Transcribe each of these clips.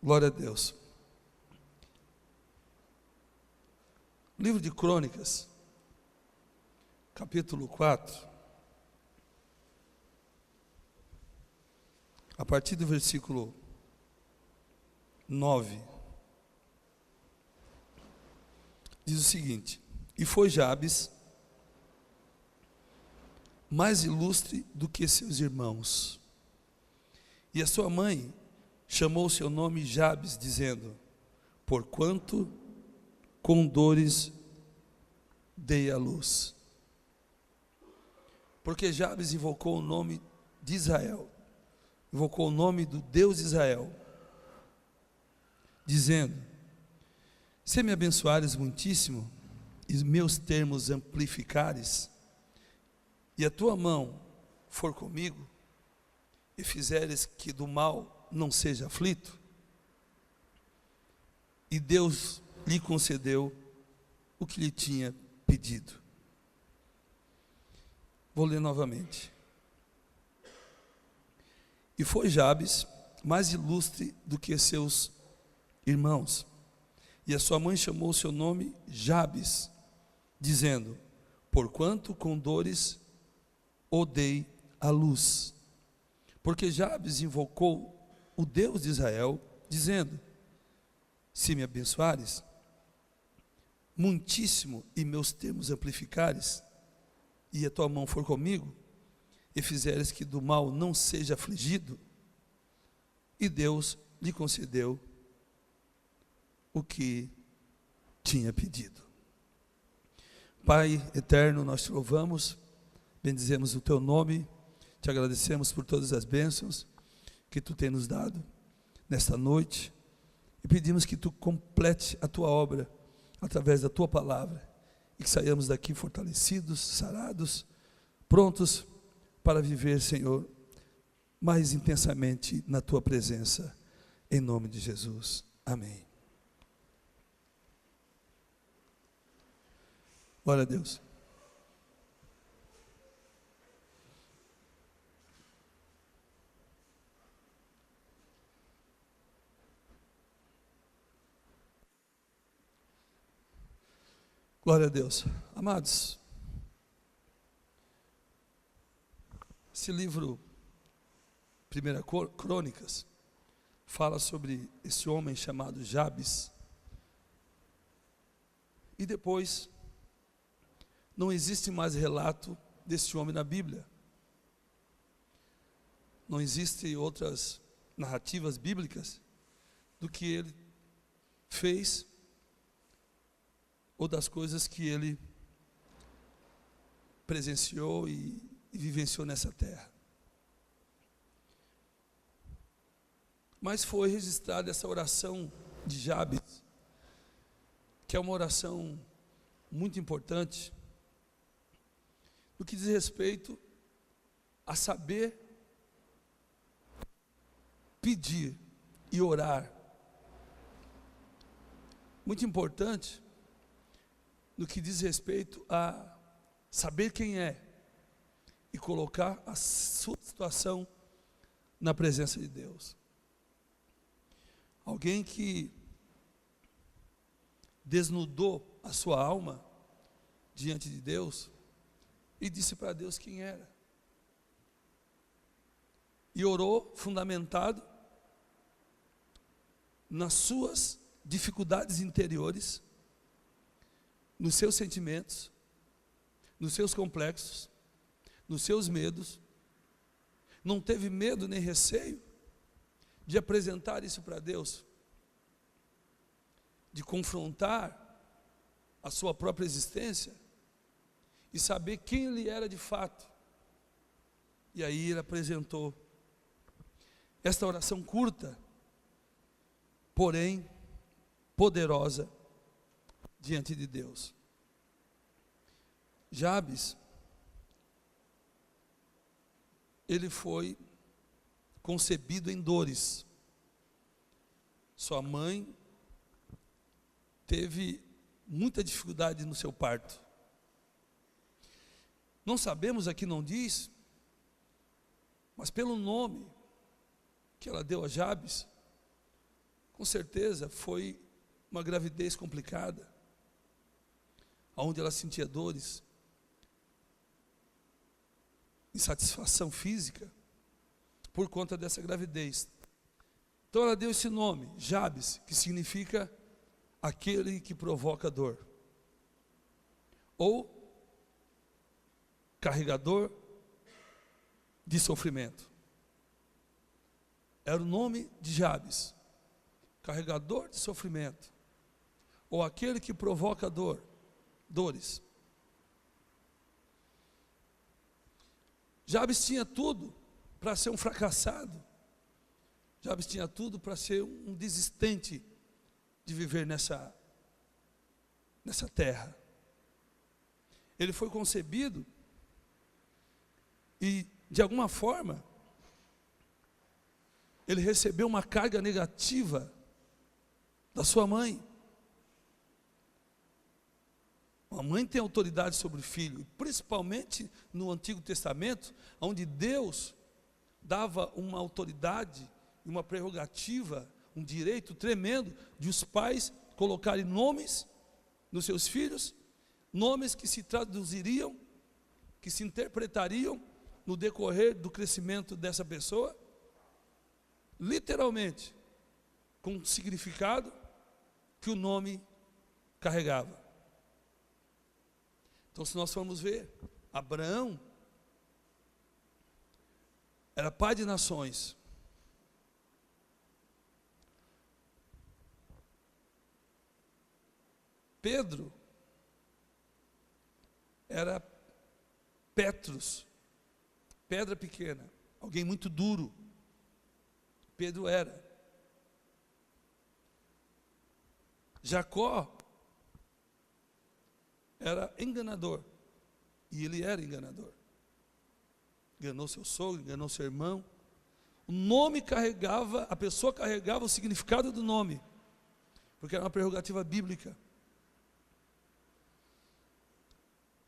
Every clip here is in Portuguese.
Glória a Deus. Livro de Crônicas, capítulo 4, a partir do versículo 9, diz o seguinte: E foi Jabes mais ilustre do que seus irmãos, e a sua mãe chamou seu nome Jabes, dizendo: Porquanto com dores dei à luz. Porque Jabes invocou o nome de Israel, invocou o nome do Deus de Israel, dizendo: Se me abençoares muitíssimo, e meus termos amplificares, e a tua mão for comigo, e fizeres que do mal não seja aflito, e Deus lhe concedeu o que lhe tinha pedido. Vou ler novamente. E foi Jabes mais ilustre do que seus irmãos, e a sua mãe chamou seu nome Jabes, dizendo: Porquanto com dores o dei à luz. Porque Jabes invocou o Deus de Israel, dizendo: Se me abençoares muitíssimo e meus termos amplificares, e a tua mão for comigo, e fizeres que do mal não seja afligido, e Deus lhe concedeu o que tinha pedido. Pai eterno, nós te louvamos, bendizemos o teu nome, te agradecemos por todas as bênçãos que tu tens nos dado nesta noite, e pedimos que tu complete a tua obra através da tua palavra, e que saiamos daqui fortalecidos, sarados, prontos para viver, Senhor, mais intensamente na tua presença, em nome de Jesus, amém. Glória a Deus. Glória a Deus. Amados, esse livro, 1 Crônicas, fala sobre esse homem chamado Jabes. E depois, não existe mais relato desse homem na Bíblia. Não existem outras narrativas bíblicas do que ele fez, ou das coisas que ele presenciou e vivenciou nessa terra. Mas foi registrada essa oração de Jabes, que é uma oração muito importante, no que diz respeito a saber pedir e orar. Muito importante no que diz respeito a saber quem é e colocar a sua situação na presença de Deus. Alguém que desnudou a sua alma diante de Deus e disse para Deus quem era. E orou fundamentado nas suas dificuldades interiores, nos seus sentimentos, nos seus complexos, nos seus medos. Não teve medo nem receio de apresentar isso para Deus, de confrontar a sua própria existência e saber quem ele era de fato. E aí ele apresentou esta oração curta, porém poderosa, diante de Deus. Jabes, ele foi concebido em dores. Sua mãe teve muita dificuldade no seu parto. Não sabemos, aqui não diz, mas pelo nome que ela deu a Jabes, Com certeza foi uma gravidez complicada, onde ela sentia dores, insatisfação física, por conta dessa gravidez. Então ela deu esse nome, Jabes, que significa aquele que provoca dor, ou carregador de sofrimento. Era o nome de Jabes, carregador de sofrimento, ou aquele que provoca dores. Jabes tinha tudo para ser um fracassado. Jabes tinha tudo para ser um desistente de viver nessa terra. Ele foi concebido e, de alguma forma, ele recebeu uma carga negativa da sua mãe. A mãe tem autoridade sobre o filho, principalmente no Antigo Testamento, onde Deus dava uma autoridade, uma prerrogativa, um direito tremendo de os pais colocarem nomes nos seus filhos, nomes que se traduziriam, que se interpretariam no decorrer do crescimento dessa pessoa, literalmente, com o significado que o nome carregava. Então, se nós formos ver, Abraão era pai de nações. Pedro era Petros, pedra pequena, alguém muito duro. Pedro era. Jacó era enganador, e ele era enganador. Enganou seu sogro, enganou seu irmão. O nome carregava, a pessoa carregava o significado do nome, porque era uma prerrogativa bíblica.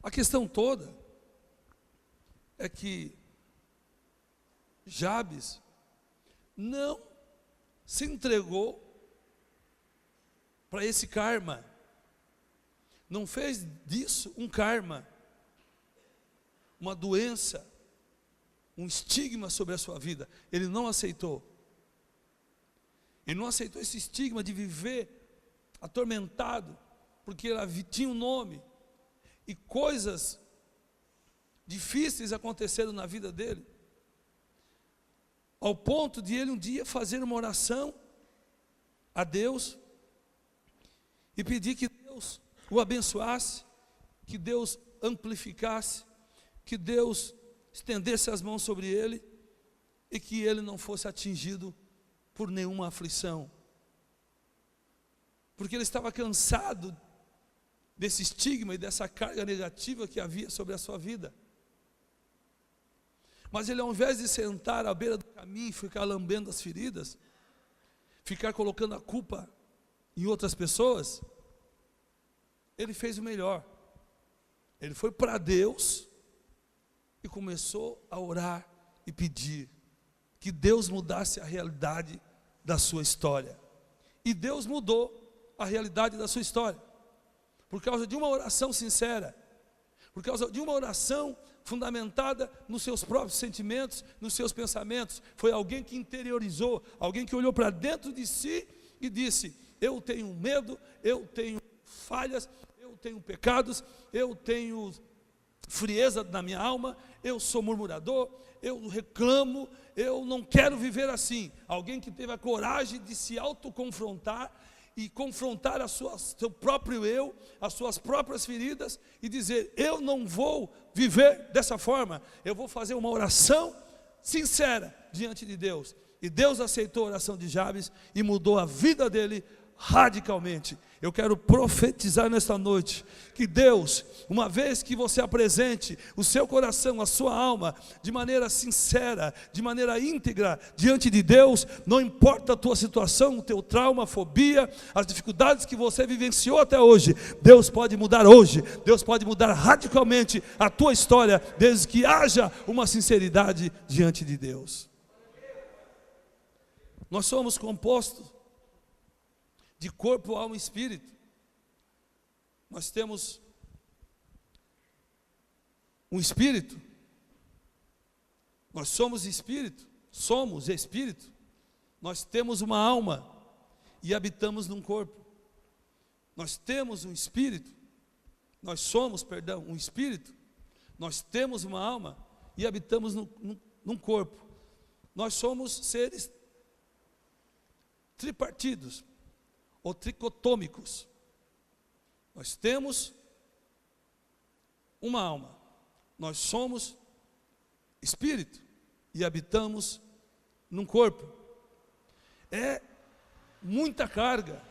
A questão toda é que Jabes não se entregou para esse karma, não fez disso um karma, uma doença, um estigma sobre a sua vida. Ele não aceitou. Ele não aceitou esse estigma de viver atormentado, porque ele tinha um nome, e coisas difíceis aconteceram na vida dele, ao ponto de ele um dia fazer uma oração a Deus e pedir que Deus o abençoasse, que Deus amplificasse, que Deus estendesse as mãos sobre ele e que ele não fosse atingido por nenhuma aflição, porque ele estava cansado desse estigma e dessa carga negativa que havia sobre a sua vida. Mas ele, ao invés de sentar à beira do caminho e ficar lambendo as feridas, ficar colocando a culpa em outras pessoas, ele fez o melhor. Ele foi para Deus e começou a orar e pedir que Deus mudasse a realidade da sua história. E Deus mudou a realidade da sua história, por causa de uma oração sincera, por causa de uma oração fundamentada nos seus próprios sentimentos, nos seus pensamentos. Foi alguém que interiorizou, alguém que olhou para dentro de si e disse: eu tenho medo, eu tenho falhas, eu tenho pecados, eu tenho frieza na minha alma, eu sou murmurador, eu reclamo, eu não quero viver assim. Alguém que teve a coragem de se autoconfrontar e confrontar seu próprio eu, as suas próprias feridas, e dizer: eu não vou viver dessa forma, eu vou fazer uma oração sincera diante de Deus. E Deus aceitou a oração de Jabes e mudou a vida dele radicalmente. Eu quero profetizar nesta noite que Deus, uma vez que você apresente o seu coração, a sua alma, de maneira sincera, de maneira íntegra diante de Deus, não importa a tua situação, o teu trauma, a fobia, as dificuldades que você vivenciou até hoje, Deus pode mudar hoje, Deus pode mudar radicalmente a tua história, desde que haja uma sinceridade diante de Deus. Nós somos compostos de corpo, alma e espírito. Nós temos um espírito, nós somos espírito, nós temos uma alma e habitamos num corpo. Nós temos um espírito, nós somos, um espírito, nós temos uma alma e habitamos num corpo. Nós somos seres tripartidos ou tricotômicos. Nós temos uma alma, nós somos espírito e habitamos num corpo. É muita carga,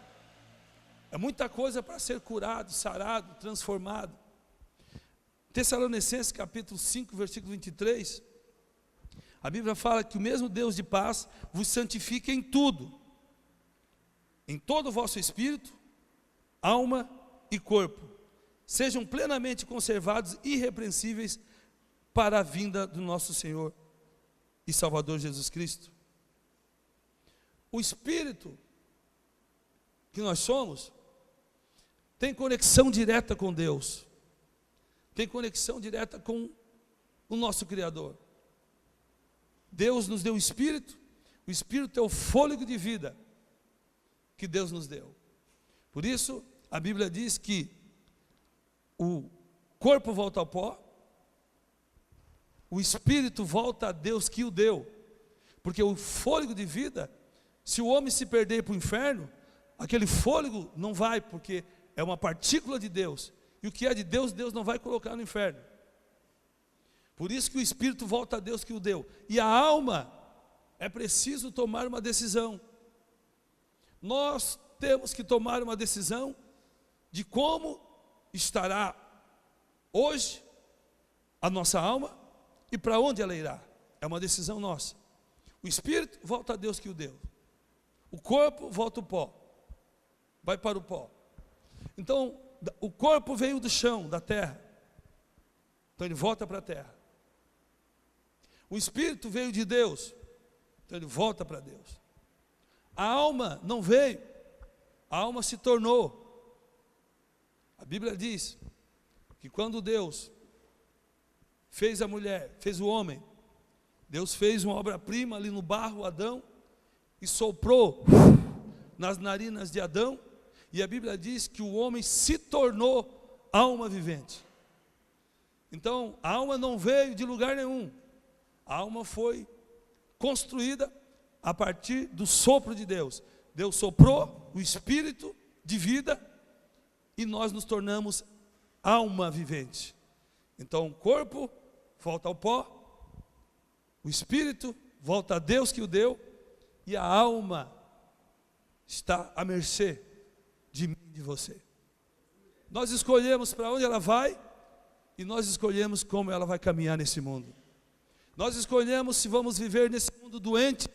é muita coisa para ser curado, sarado, transformado. Tessalonicenses capítulo 5, versículo 23, a Bíblia fala que o mesmo Deus de paz vos santifique em tudo, em todo o vosso espírito, alma e corpo, sejam plenamente conservados, irrepreensíveis, para a vinda do nosso Senhor e Salvador Jesus Cristo. O espírito que nós somos tem conexão direta com Deus, tem conexão direta com o nosso Criador. Deus nos deu o Espírito é o fôlego de vida que Deus nos deu. Por isso, a Bíblia diz que o corpo volta ao pó, o Espírito volta a Deus que o deu, porque o fôlego de vida, se o homem se perder para o inferno, aquele fôlego não vai, porque é uma partícula de Deus, e o que é de Deus, Deus não vai colocar no inferno. Por isso que o Espírito volta a Deus que o deu. E a alma, é preciso tomar uma decisão. Nós temos que tomar uma decisão de como estará hoje a nossa alma e para onde ela irá. É uma decisão nossa. O Espírito volta a Deus que o deu. O corpo volta ao pó. Vai para o pó. Então, o corpo veio do chão, da terra. Então ele volta para a terra. O Espírito veio de Deus, então ele volta para Deus. A alma não veio, a alma se tornou. A Bíblia diz que quando Deus fez a mulher, fez o homem, Deus fez uma obra-prima ali no barro, Adão, e soprou nas narinas de Adão, e a Bíblia diz que o homem se tornou alma vivente. Então, a alma não veio de lugar nenhum. A alma foi construída a partir do sopro de Deus. Deus soprou o espírito de vida e nós nos tornamos alma vivente. Então o corpo volta ao pó, o espírito volta a Deus que o deu e a alma está à mercê de mim e de você. Nós escolhemos para onde ela vai e nós escolhemos como ela vai caminhar nesse mundo. Nós escolhemos se vamos viver nesse mundo doente,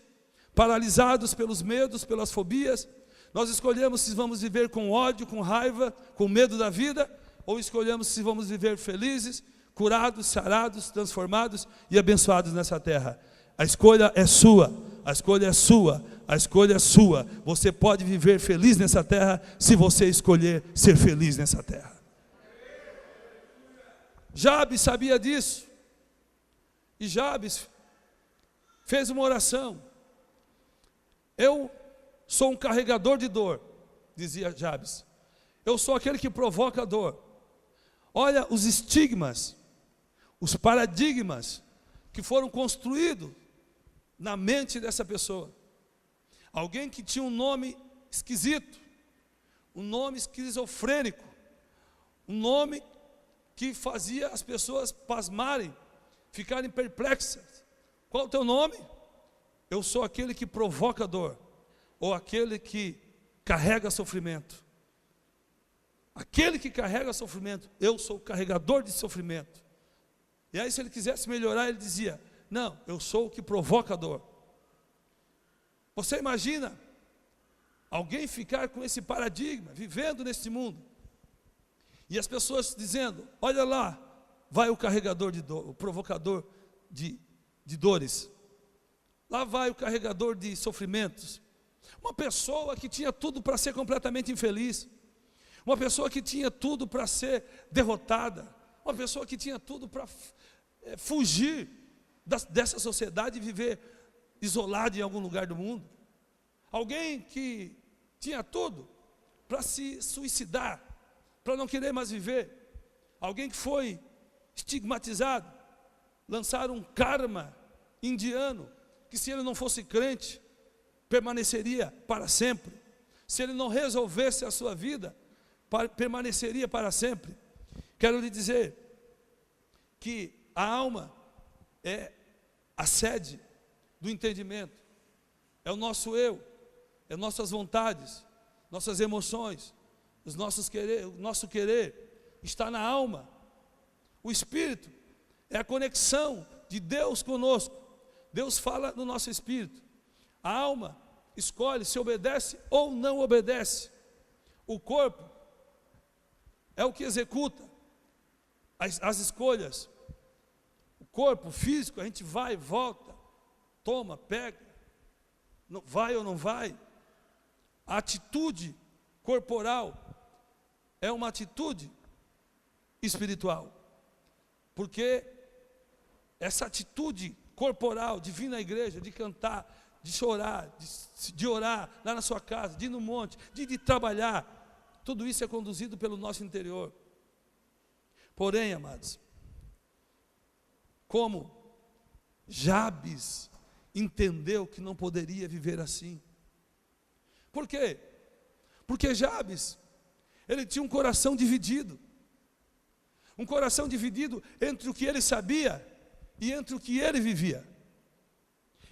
paralisados pelos medos, pelas fobias. Nós escolhemos se vamos viver com ódio, com raiva, com medo da vida, ou escolhemos se vamos viver felizes, curados, sarados, transformados e abençoados nessa terra. A escolha é sua, a escolha é sua, a escolha é sua. Você pode viver feliz nessa terra se você escolher ser feliz nessa terra. Jabes sabia disso. E Jabes fez uma oração. Eu sou um carregador de dor, dizia Jabes. Eu sou aquele que provoca a dor. Olha os estigmas, os paradigmas que foram construídos na mente dessa pessoa. Alguém que tinha um nome esquisito, um nome esquizofrênico, um nome que fazia as pessoas pasmarem, ficarem perplexas. Qual é o teu nome? Eu sou aquele que provoca dor, ou aquele que carrega sofrimento. Aquele que carrega sofrimento, eu sou o carregador de sofrimento. E aí se ele quisesse melhorar, ele dizia, não, eu sou o que provoca dor. Você imagina alguém ficar com esse paradigma, vivendo nesse mundo, e as pessoas dizendo, olha lá, vai o carregador de dor, o provocador de dores. Lá vai o carregador de sofrimentos. Uma pessoa que tinha tudo para ser completamente infeliz. Uma pessoa que tinha tudo para ser derrotada. Uma pessoa que tinha tudo para fugir dessa sociedade e viver isolado em algum lugar do mundo. Alguém que tinha tudo para se suicidar, para não querer mais viver. Alguém que foi estigmatizado, lançaram um karma indiano, que se ele não fosse crente, permaneceria para sempre. Se ele não resolvesse a sua vida, permaneceria para sempre. Quero lhe dizer que a alma é a sede do entendimento, é o nosso eu, é nossas vontades, nossas emoções, o nosso querer está na alma. O espírito é a conexão de Deus conosco. Deus fala no nosso espírito. A alma escolhe se obedece ou não obedece. O corpo é o que executa as escolhas. O corpo físico, a gente vai e volta, toma, pega, vai ou não vai. A atitude corporal é uma atitude espiritual, porque essa atitude corporal de vir na igreja, de cantar, de chorar, de orar lá na sua casa, de ir no monte, de trabalhar, tudo isso é conduzido pelo nosso interior. Porém, amados, como Jabes entendeu que não poderia viver assim. Por quê? Porque Jabes, ele tinha um coração dividido. Um coração dividido entre o que ele sabia e entre o que ele vivia.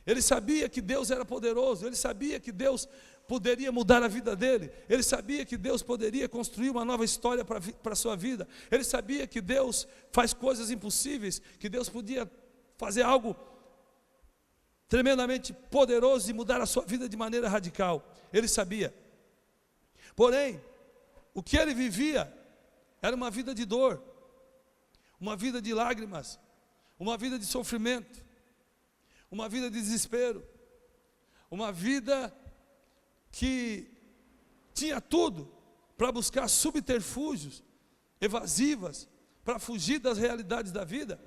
Ele sabia que Deus era poderoso, ele sabia que Deus poderia mudar a vida dele, ele sabia que Deus poderia construir uma nova história para a sua vida, ele sabia que Deus faz coisas impossíveis, que Deus podia fazer algo tremendamente poderoso e mudar a sua vida de maneira radical. Ele sabia. Porém, o que ele vivia era uma vida de dor, uma vida de lágrimas, uma vida de sofrimento, uma vida de desespero, uma vida que tinha tudo para buscar subterfúgios, evasivas, para fugir das realidades da vida.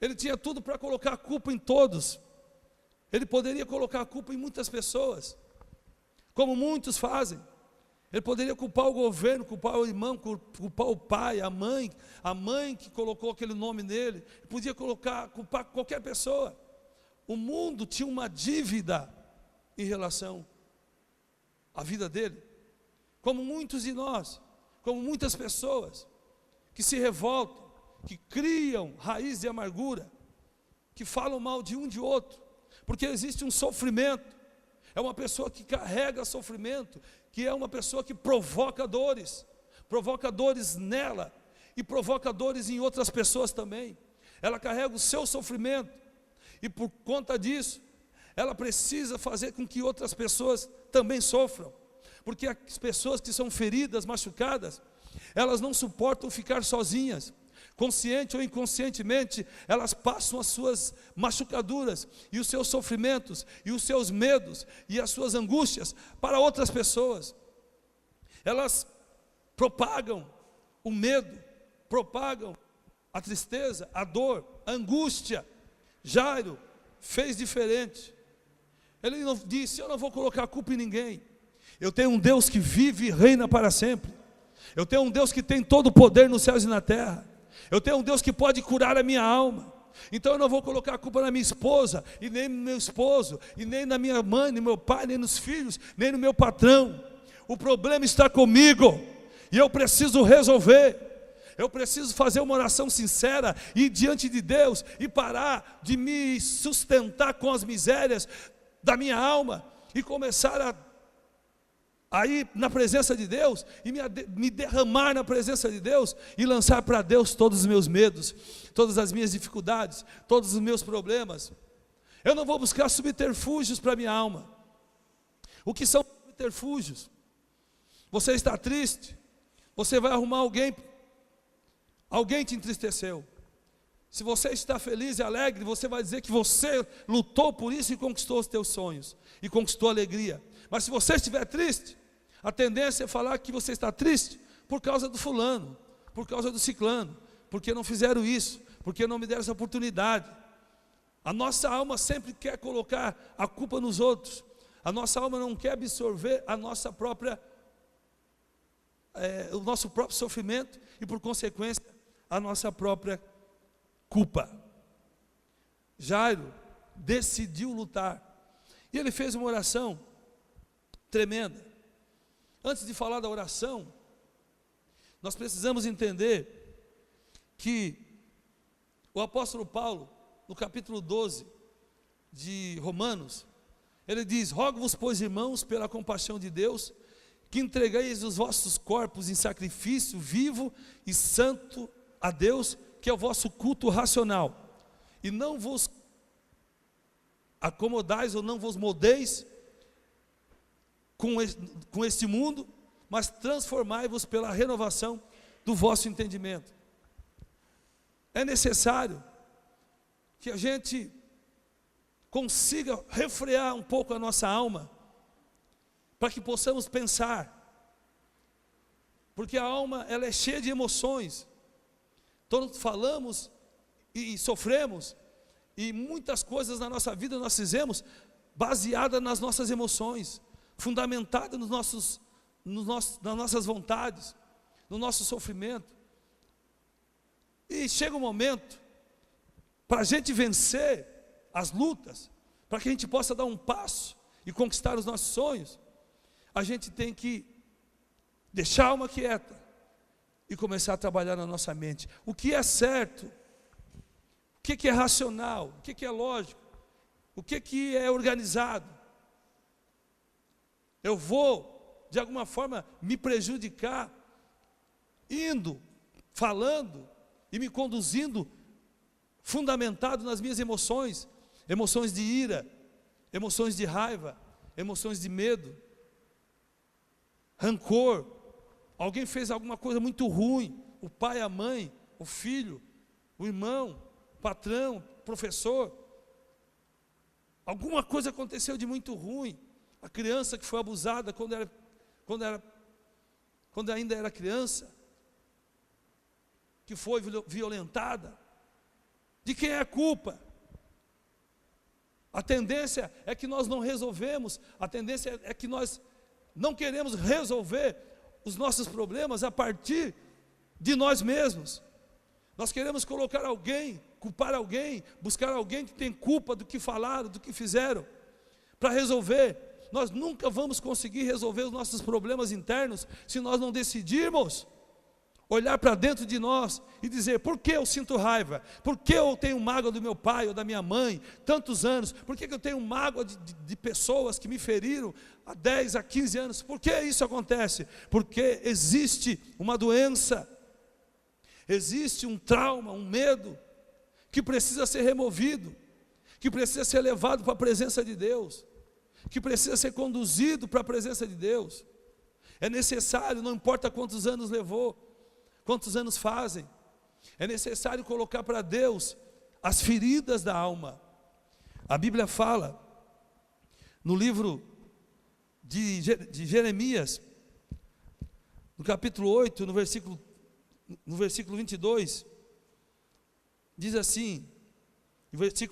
Ele tinha tudo para colocar a culpa em todos. Ele poderia colocar a culpa em muitas pessoas, como muitos fazem. Ele poderia culpar o governo, culpar o irmão, culpar o pai, a mãe que colocou aquele nome nele. Ele podia culpar qualquer pessoa. O mundo tinha uma dívida em relação à vida dele. Como muitos de nós, como muitas pessoas que se revoltam, que criam raiz de amargura, que falam mal de um de outro, porque existe um sofrimento. É uma pessoa que carrega sofrimento, que é uma pessoa que provoca dores nela e provoca dores em outras pessoas também. Ela carrega o seu sofrimento e por conta disso, ela precisa fazer com que outras pessoas também sofram, porque as pessoas que são feridas, machucadas, elas não suportam ficar sozinhas. Consciente ou inconscientemente, elas passam as suas machucaduras e os seus sofrimentos e os seus medos e as suas angústias para outras pessoas. Elas propagam o medo, propagam a tristeza, a dor, a angústia. Jairo fez diferente. Ele não disse: eu não vou colocar a culpa em ninguém. Eu tenho um Deus que vive e reina para sempre. Eu tenho um Deus que tem todo o poder nos céus e na terra. Eu tenho um Deus que pode curar a minha alma. Então eu não vou colocar a culpa na minha esposa, e nem no meu esposo, e nem na minha mãe, nem no meu pai, nem nos filhos, nem no meu patrão. O problema está comigo, e eu preciso resolver. Eu preciso fazer uma oração sincera, ir diante de Deus, e parar de me sustentar com as misérias da minha alma, e começar a ir na presença de Deus, e me derramar na presença de Deus, e lançar para Deus todos os meus medos, todas as minhas dificuldades, todos os meus problemas. Eu não vou buscar subterfúgios para a minha alma. O que são subterfúgios? Você está triste, você vai arrumar alguém te entristeceu. Se você está feliz e alegre, você vai dizer que você lutou por isso e conquistou os teus sonhos, e conquistou a alegria. Mas se você estiver triste, a tendência é falar que você está triste por causa do fulano, por causa do ciclano, porque não fizeram isso, porque não me deram essa oportunidade. A nossa alma sempre quer colocar a culpa nos outros. A nossa alma não quer absorver a nossa própria, o nosso próprio sofrimento e, por consequência, a nossa própria culpa. Jairo decidiu lutar. E ele fez uma oração tremenda. Antes de falar da oração, nós precisamos entender que o apóstolo Paulo, no capítulo 12 de Romanos, ele diz: rogo-vos, pois, irmãos, pela compaixão de Deus, que entregueis os vossos corpos em sacrifício vivo e santo a Deus, que é o vosso culto racional, e não vos acomodais ou não vos moldeis com este mundo, mas transformai-vos pela renovação do vosso entendimento. É necessário que a gente consiga refrear um pouco a nossa alma, para que possamos pensar, porque a alma, ela é cheia de emoções. Todos falamos e sofremos, e muitas coisas na nossa vida nós fizemos baseada nas nossas emoções, fundamentada nas nossas vontades, no nosso sofrimento. E chega um momento para a gente vencer as lutas, para que a gente possa dar um passo e conquistar os nossos sonhos, a gente tem que deixar a alma quieta e começar a trabalhar na nossa mente. O que é certo, o que é racional, o que é lógico, o que é organizado. Eu vou, de alguma forma, me prejudicar, indo, falando e me conduzindo, fundamentado nas minhas emoções, emoções de ira, emoções de raiva, emoções de medo, rancor. Alguém fez alguma coisa muito ruim, o pai, a mãe, o filho, o irmão, o patrão, o professor. Alguma coisa aconteceu de muito ruim. A criança que foi abusada quando ainda era criança, que foi violentada. De quem é a culpa? A tendência é que nós não resolvemos, a tendência é que nós não queremos resolver os nossos problemas a partir de nós mesmos. Nós queremos colocar alguém, culpar alguém, buscar alguém que tem culpa do que falaram, do que fizeram, para resolver. Nós nunca vamos conseguir resolver os nossos problemas internos se nós não decidirmos olhar para dentro de nós e dizer: por que eu sinto raiva? Por que eu tenho mágoa do meu pai ou da minha mãe tantos anos? Por que eu tenho mágoa de pessoas que me feriram há 10, há 15 anos? Por que isso acontece? Porque existe uma doença, existe um trauma, um medo que precisa ser removido, que precisa ser levado para a presença de Deus, que precisa ser conduzido para a presença de Deus. É necessário, não importa quantos anos levou, quantos anos fazem, é necessário colocar para Deus as feridas da alma. A Bíblia fala, no livro de Jeremias, no capítulo 8, no versículo 22, diz assim,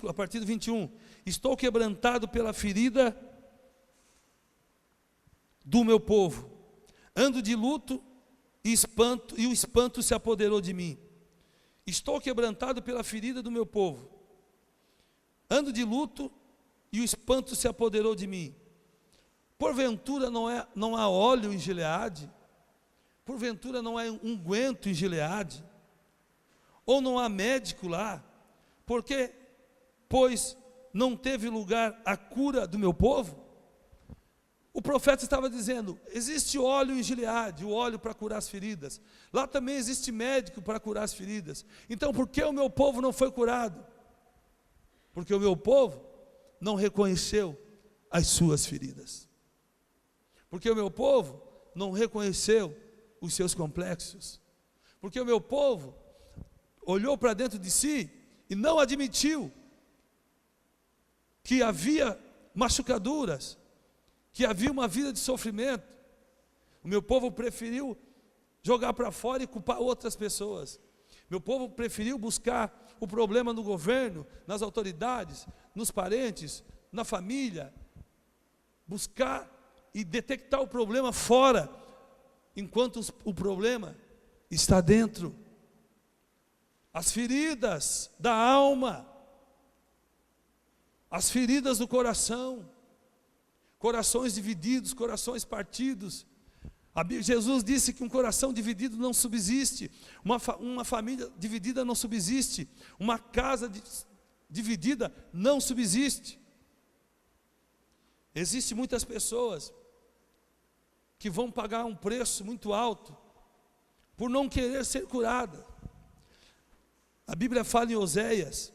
a partir do 21, estou quebrantado pela ferida do meu povo, ando de luto e o espanto se apoderou de mim. Estou quebrantado pela ferida do meu povo, ando de luto e o espanto se apoderou de mim. Porventura não há óleo em Gileade? Porventura não há unguento em Gileade? Ou não há médico lá? Porque, pois, não teve lugar a cura do meu povo? O profeta estava dizendo: existe óleo em Gileade, o óleo para curar as feridas. Lá também existe médico para curar as feridas. Então por que o meu povo não foi curado? Porque o meu povo não reconheceu as suas feridas. Porque o meu povo não reconheceu os seus complexos. Porque o meu povo olhou para dentro de si e não admitiu que havia machucaduras, que havia uma vida de sofrimento, o meu povo preferiu jogar para fora e culpar outras pessoas. Meu povo preferiu buscar o problema no governo, nas autoridades, nos parentes, na família, buscar e detectar o problema fora, enquanto o problema está dentro. As feridas da alma, as feridas do coração, corações divididos, corações partidos. Jesus disse que um coração dividido não subsiste, uma família dividida não subsiste, uma casa dividida não subsiste. Existem muitas pessoas que vão pagar um preço muito alto por não querer ser curada. A Bíblia fala em Oséias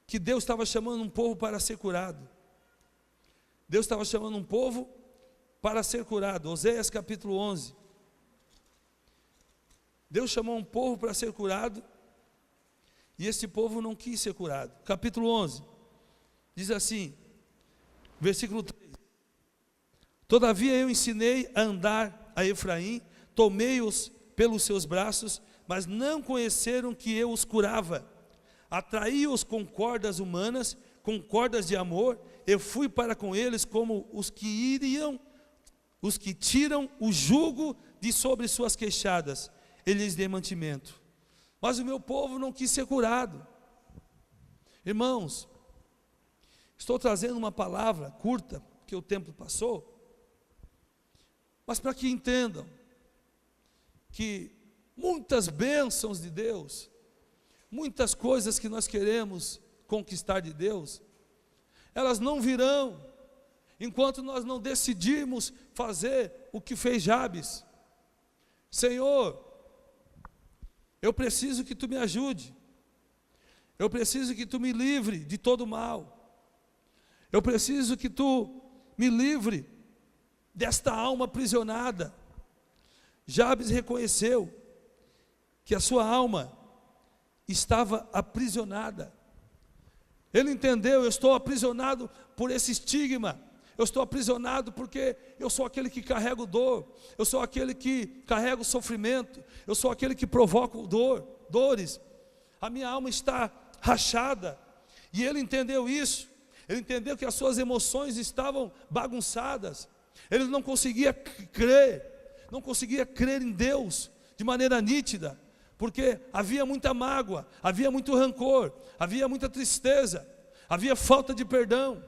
que Deus estava chamando um povo para ser curado. Deus estava chamando um povo para ser curado. Oséias capítulo 11. Deus chamou um povo para ser curado, e esse povo não quis ser curado. Capítulo 11, diz assim, versículo 3: Todavia eu ensinei a andar a Efraim, tomei-os pelos seus braços, mas não conheceram que eu os curava. Atraí-os com cordas humanas, com cordas de amor, eu fui para com eles como os que tiram o jugo de sobre suas queixadas, ele lhes dê mantimento. Mas o meu povo não quis ser curado. Irmãos, estou trazendo uma palavra curta, porque o tempo passou, mas para que entendam que muitas bênçãos de Deus, muitas coisas que nós queremos conquistar de Deus, elas não virão enquanto nós não decidirmos fazer o que fez Jabes. Senhor, eu preciso que Tu me ajude, eu preciso que Tu me livre de todo mal, eu preciso que Tu me livre desta alma aprisionada. Jabes reconheceu que a sua alma estava aprisionada. Ele entendeu: eu estou aprisionado por esse estigma, eu estou aprisionado porque eu sou aquele que carrego dor, eu sou aquele que carrego sofrimento, eu sou aquele que provoco dores, a minha alma está rachada. E ele entendeu isso, ele entendeu que as suas emoções estavam bagunçadas, ele não conseguia crer em Deus de maneira nítida, porque havia muita mágoa, havia muito rancor, havia muita tristeza, havia falta de perdão.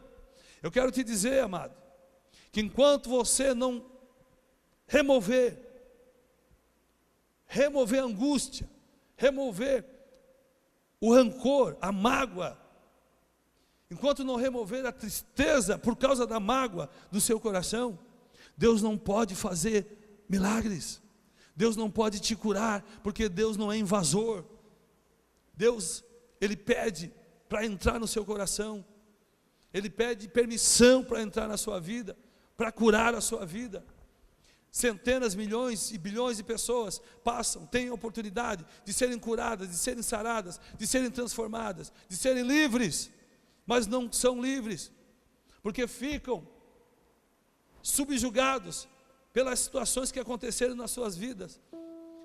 Eu quero te dizer, amado, que enquanto você não remover a angústia, remover o rancor, a mágoa, enquanto não remover a tristeza por causa da mágoa do seu coração, Deus não pode fazer milagres. Deus não pode te curar, porque Deus não é invasor. Deus, Ele pede para entrar no seu coração, Ele pede permissão para entrar na sua vida, para curar a sua vida. Centenas, milhões e bilhões de pessoas passam, têm a oportunidade de serem curadas, de serem saradas, de serem transformadas, de serem livres, mas não são livres, porque ficam subjugados pelas situações que aconteceram nas suas vidas,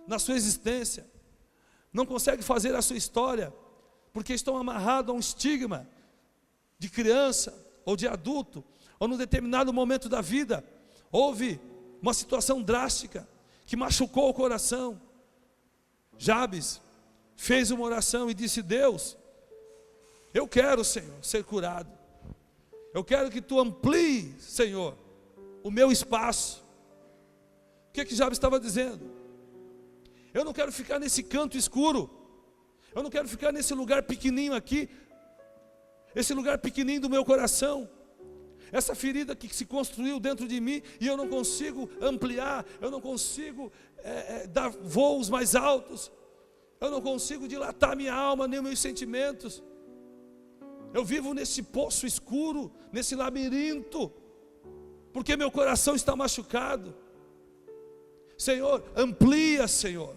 na sua existência. Não conseguem fazer a sua história, porque estão amarrados a um estigma de criança, ou de adulto, ou num determinado momento da vida, houve uma situação drástica, que machucou o coração. Jabes fez uma oração e disse: Deus, eu quero, Senhor, ser curado, eu quero que Tu amplie, Senhor, o meu espaço. O que Jabes estava dizendo? Eu não quero ficar nesse canto escuro, eu não quero ficar nesse lugar pequenininho aqui, esse lugar pequenininho do meu coração, essa ferida que se construiu dentro de mim, e eu não consigo ampliar, eu não consigo dar voos mais altos, eu não consigo dilatar minha alma, nem meus sentimentos. Eu vivo nesse poço escuro, nesse labirinto, porque meu coração está machucado. Senhor, amplia, Senhor,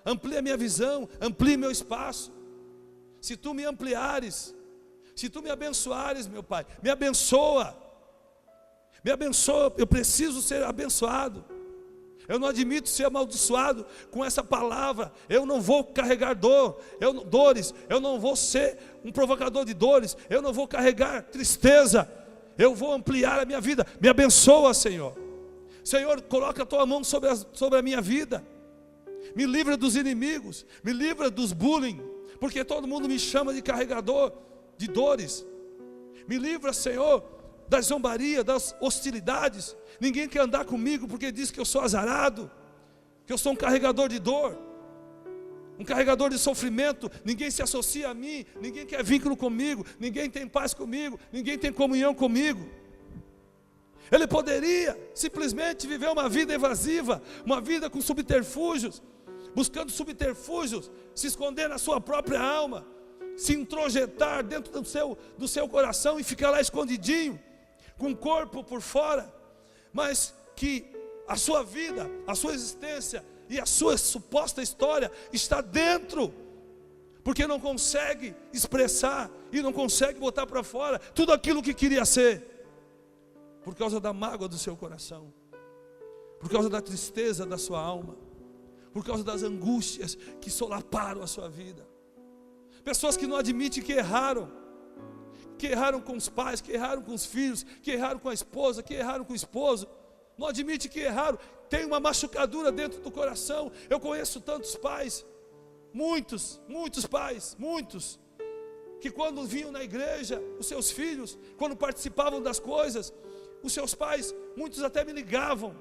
amplia minha visão, amplia meu espaço. Se tu me ampliares, se tu me abençoares, meu Pai, me abençoa. Me abençoa, eu preciso ser abençoado. Eu não admito ser amaldiçoado com essa palavra. Eu não vou carregar dores. Eu não vou ser um provocador de dores. Eu não vou carregar tristeza. Eu vou ampliar a minha vida. Me abençoa, Senhor. Senhor, coloca a tua mão sobre a minha vida. Me livra dos inimigos. Me livra dos bullying. Porque todo mundo me chama de carregador de dores. Me livra, Senhor, da zombaria, das hostilidades. Ninguém quer andar comigo porque diz que eu sou azarado, que eu sou um carregador de dor, um carregador de sofrimento. Ninguém se associa a mim, ninguém quer vínculo comigo, ninguém tem paz comigo, ninguém tem comunhão comigo. Ele poderia simplesmente viver uma vida evasiva, uma vida com subterfúgios, buscando subterfúgios, se esconder na sua própria alma, se introjetar dentro do seu coração e ficar lá escondidinho, com o corpo por fora, mas que a sua vida, a sua existência e a sua suposta história está dentro, porque não consegue expressar e não consegue botar para fora tudo aquilo que queria ser, por causa da mágoa do seu coração, por causa da tristeza da sua alma, por causa das angústias que solaparam a sua vida. Pessoas que não admitem que erraram com os pais, que erraram com os filhos, que erraram com a esposa, que erraram com o esposo, não admite que erraram, tem uma machucadura dentro do coração. Eu conheço tantos pais, muitos pais, que quando vinham na igreja, os seus filhos, quando participavam das coisas, os seus pais, muitos até me ligavam,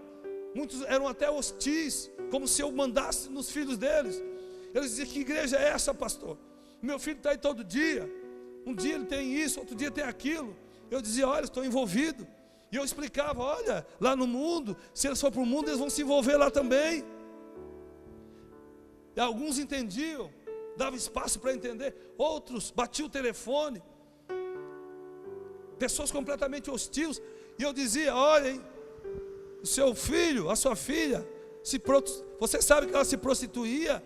muitos eram até hostis, como se eu mandasse nos filhos deles. Eles diziam: que igreja é essa, pastor? Meu filho está aí todo dia, um dia ele tem isso, outro dia tem aquilo. Eu dizia: olha, estou envolvido. E eu explicava: olha, lá no mundo, se eles forem para o mundo, eles vão se envolver lá também. E alguns entendiam, davam espaço para entender, outros batiam o telefone, pessoas completamente hostis. E eu dizia: olha, hein, o seu filho, a sua filha, você sabe que ela se prostituía?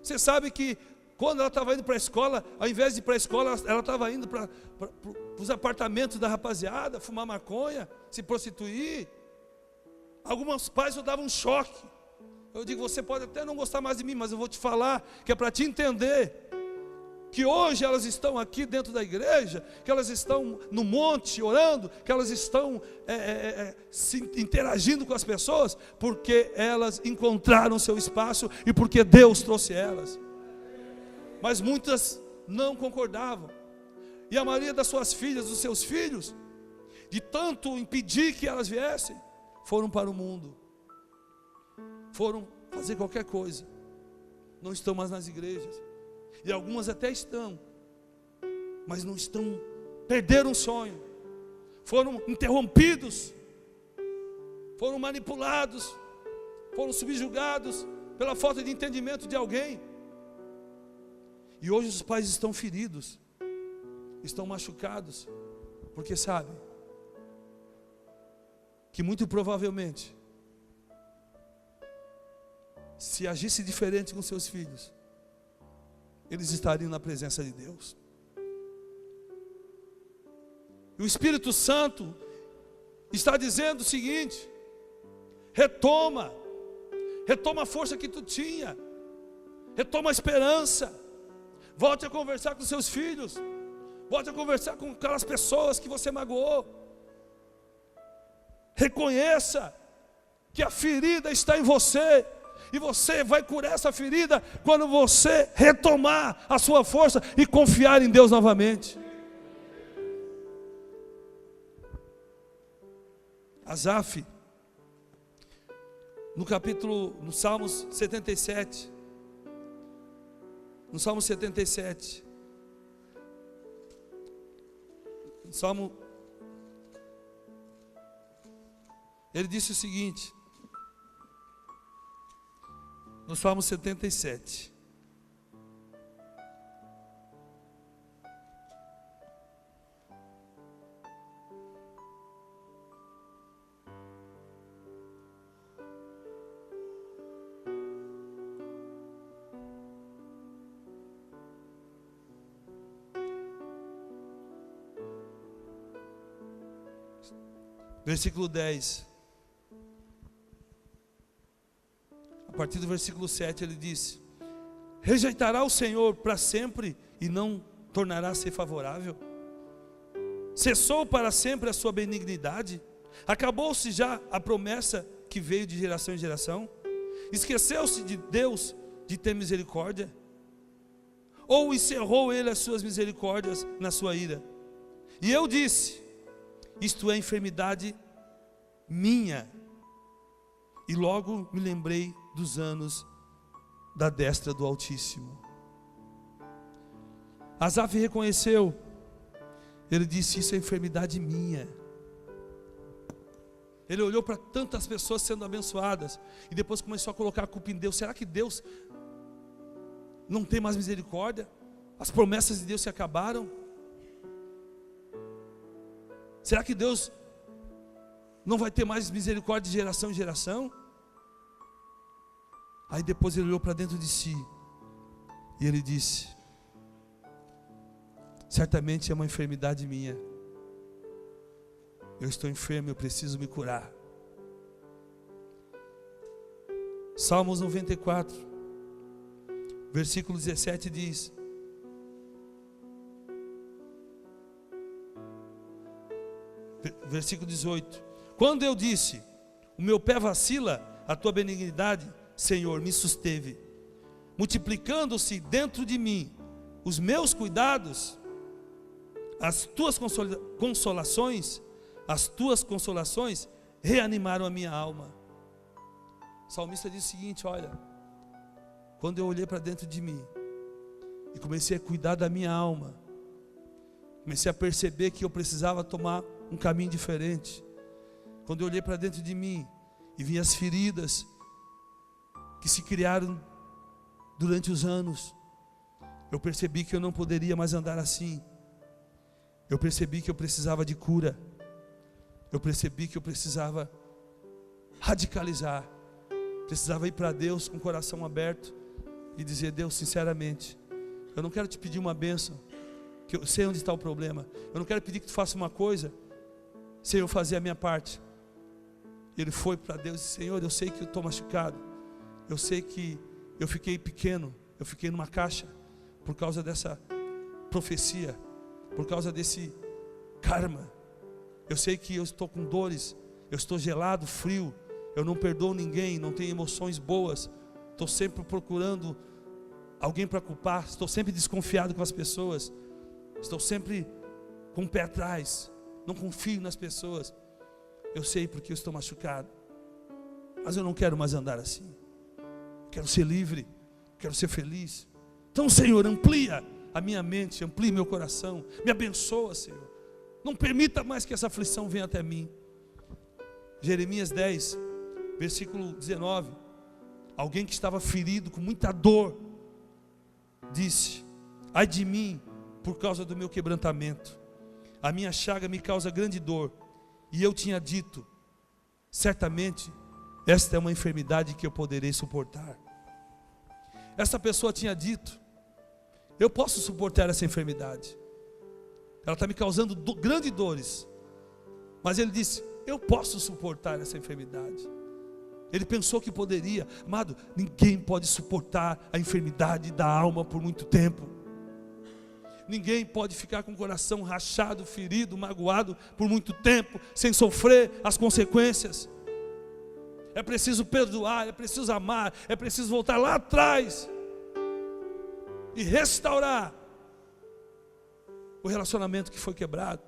Você sabe que quando ela estava indo para a escola, ao invés de ir para a escola, ela estava indo para os apartamentos da rapaziada, fumar maconha, se prostituir? Alguns pais eu dava um choque. Eu digo: você pode até não gostar mais de mim, mas eu vou te falar que é para te entender que hoje elas estão aqui dentro da igreja, que elas estão no monte orando, que elas estão se interagindo com as pessoas, porque elas encontraram seu espaço e porque Deus trouxe elas. Mas muitas não concordavam, e a maioria das suas filhas, dos seus filhos, de tanto impedir que elas viessem, foram para o mundo, foram fazer qualquer coisa, não estão mais nas igrejas. E algumas até estão, mas não estão, perderam o sonho, foram interrompidos, foram manipulados, foram subjugados pela falta de entendimento de alguém. E hoje os pais estão feridos, estão machucados, porque sabem que muito provavelmente, se agisse diferente com seus filhos, eles estariam na presença de Deus. E o Espírito Santo está dizendo o seguinte: retoma a força que tu tinha, retoma a esperança, volte a conversar com seus filhos, volte a conversar com aquelas pessoas que você magoou. Reconheça que a ferida está em você, e você vai curar essa ferida quando você retomar a sua força e confiar em Deus novamente. Asaf, no Salmos 77, no Salmo 77, ele disse o seguinte, no Salmo 77, versículo 10. A partir do versículo 7 ele disse: rejeitará o Senhor para sempre e não tornará a ser favorável? Cessou para sempre a sua benignidade? Acabou-se já a promessa que veio de geração em geração? Esqueceu-se de Deus de ter misericórdia? Ou encerrou ele as suas misericórdias na sua ira? E eu disse: isto é enfermidade minha. E logo me lembrei dos anos da destra do Altíssimo. Asaf reconheceu. Ele disse: isso é enfermidade minha. Ele olhou para tantas pessoas sendo abençoadas e depois começou a colocar a culpa em Deus. Será que Deus não tem mais misericórdia? As promessas de Deus se acabaram? Será que Deus não vai ter mais misericórdia de geração em geração? Aí depois ele olhou para dentro de si e ele disse: certamente é uma enfermidade minha. Eu estou enfermo, eu preciso me curar. Salmos 94, versículo 17 diz: versículo 18: quando eu disse, o meu pé vacila, a tua benignidade, Senhor, me susteve, multiplicando-se dentro de mim os meus cuidados, as tuas consolações reanimaram a minha alma. O salmista diz o seguinte: olha, quando eu olhei para dentro de mim e comecei a cuidar da minha alma, comecei a perceber que eu precisava tomar um caminho diferente. Quando eu olhei para dentro de mim e vi as feridas que se criaram durante os anos, eu percebi que eu não poderia mais andar assim. Eu percebi que eu precisava de cura. Eu percebi que eu precisava radicalizar. Precisava ir para Deus com o coração aberto e dizer: Deus, sinceramente, eu não quero te pedir uma bênção, que eu sei onde está o problema. Eu não quero pedir que tu faça uma coisa sem eu fazer a minha parte. Ele foi para Deus e disse: Senhor, eu sei que eu estou machucado. Eu sei que eu fiquei pequeno. Eu fiquei numa caixa por causa dessa profecia, por causa desse karma. Eu sei que eu estou com dores, eu estou gelado, frio, eu não perdoo ninguém, não tenho emoções boas, estou sempre procurando alguém para culpar, estou sempre desconfiado com as pessoas, estou sempre com o pé atrás, não confio nas pessoas. Eu sei porque eu estou machucado, mas eu não quero mais andar assim. Quero ser livre, quero ser feliz. Então, Senhor, amplia a minha mente, amplia meu coração, me abençoa, Senhor. Não permita mais que essa aflição venha até mim. Jeremias 10, versículo 19. Alguém que estava ferido com muita dor disse: ai de mim, por causa do meu quebrantamento, a minha chaga me causa grande dor. E eu tinha dito: certamente esta é uma enfermidade que eu poderei suportar. Essa pessoa tinha dito: eu posso suportar essa enfermidade, ela está me causando grandes dores. Mas ele disse: eu posso suportar essa enfermidade. Ele pensou que poderia. Amado, ninguém pode suportar a enfermidade da alma por muito tempo. Ninguém pode ficar com o coração rachado, ferido, magoado por muito tempo, sem sofrer as consequências. É preciso perdoar, é preciso amar, é preciso voltar lá atrás e restaurar o relacionamento que foi quebrado.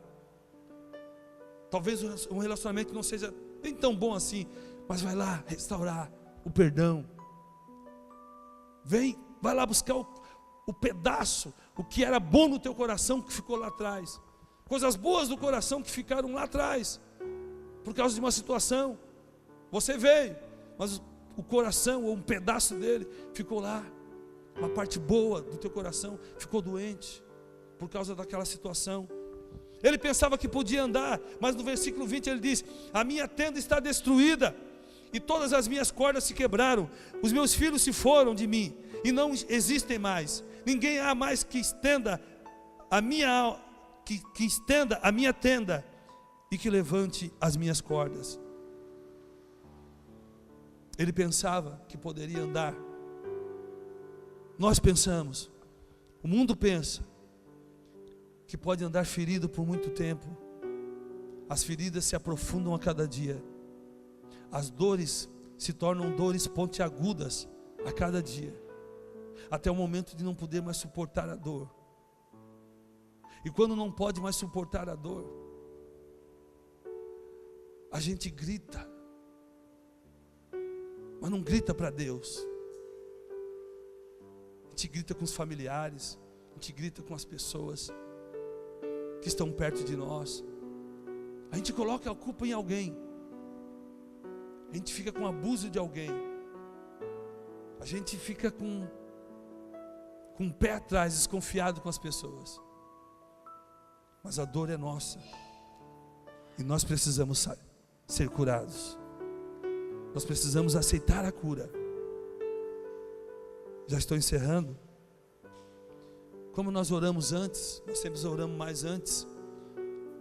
Talvez um relacionamento que não seja nem tão bom assim, mas vai lá restaurar o perdão. Vai lá buscar o pedaço, o que era bom no teu coração que ficou lá atrás. Coisas boas do coração que ficaram lá atrás, por causa de uma situação. Você veio, mas o coração, ou um pedaço dele, ficou lá. Uma parte boa do teu coração ficou doente, por causa daquela situação. Ele pensava que podia andar, mas no versículo 20 ele diz: a minha tenda está destruída, e todas as minhas cordas se quebraram. Os meus filhos se foram de mim, e não existem mais. Ninguém há mais que estenda a minha tenda, e que levante as minhas cordas. Ele pensava que poderia andar. Nós pensamos, o mundo pensa, que pode andar ferido por muito tempo. As feridas se aprofundam a cada dia. As dores se tornam dores pontiagudas a cada dia, até o momento de não poder mais suportar a dor. E quando não pode mais suportar a dor, a gente grita, mas não grita para Deus. A gente grita com os familiares, a gente grita com as pessoas que estão perto de nós. A gente coloca a culpa em alguém. A gente fica com abuso de alguém. A gente fica com o pé atrás, desconfiado com as pessoas. Mas a dor é nossa. E nós precisamos ser curados. Nós precisamos aceitar a cura. Já estou encerrando. Como nós oramos antes, nós sempre oramos mais antes.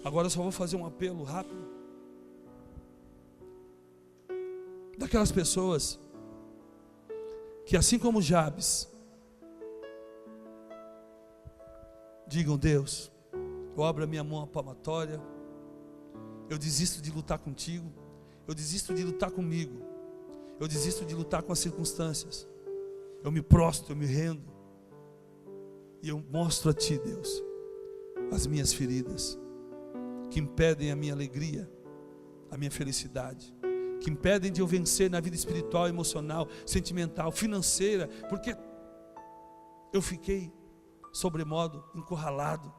Agora eu só vou fazer um apelo rápido. Daquelas pessoas que, assim como Jabes, digam: Deus, eu abro a minha mão à palmatória, eu desisto de lutar contigo, eu desisto de lutar comigo, eu desisto de lutar com as circunstâncias, eu me prostro, eu me rendo, e eu mostro a Ti, Deus, as minhas feridas, que impedem a minha alegria, a minha felicidade, que impedem de eu vencer na vida espiritual, emocional, sentimental, financeira, porque eu fiquei sobremodo encurralado,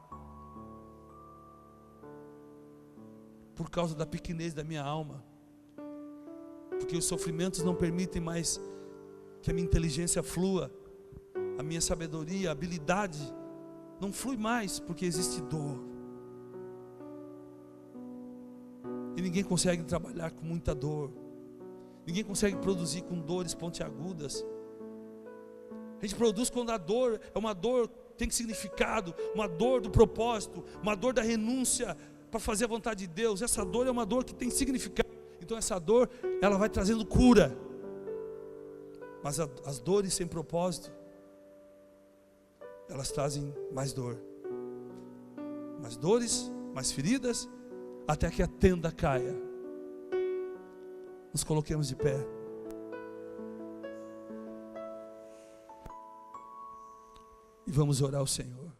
por causa da pequenez da minha alma, porque os sofrimentos não permitem mais que a minha inteligência flua, a minha sabedoria, a habilidade não flui mais, porque existe dor, e ninguém consegue trabalhar com muita dor, ninguém consegue produzir com dores pontiagudas. A gente produz quando a dor é uma dor que tem significado, uma dor do propósito, uma dor da renúncia para fazer a vontade de Deus. Essa dor é uma dor que tem significado. Então essa dor, ela vai trazendo cura. Mas as dores sem propósito, elas trazem mais dor, mais dores, mais feridas, até que a tenda caia. Nos coloquemos de pé. E vamos orar ao Senhor.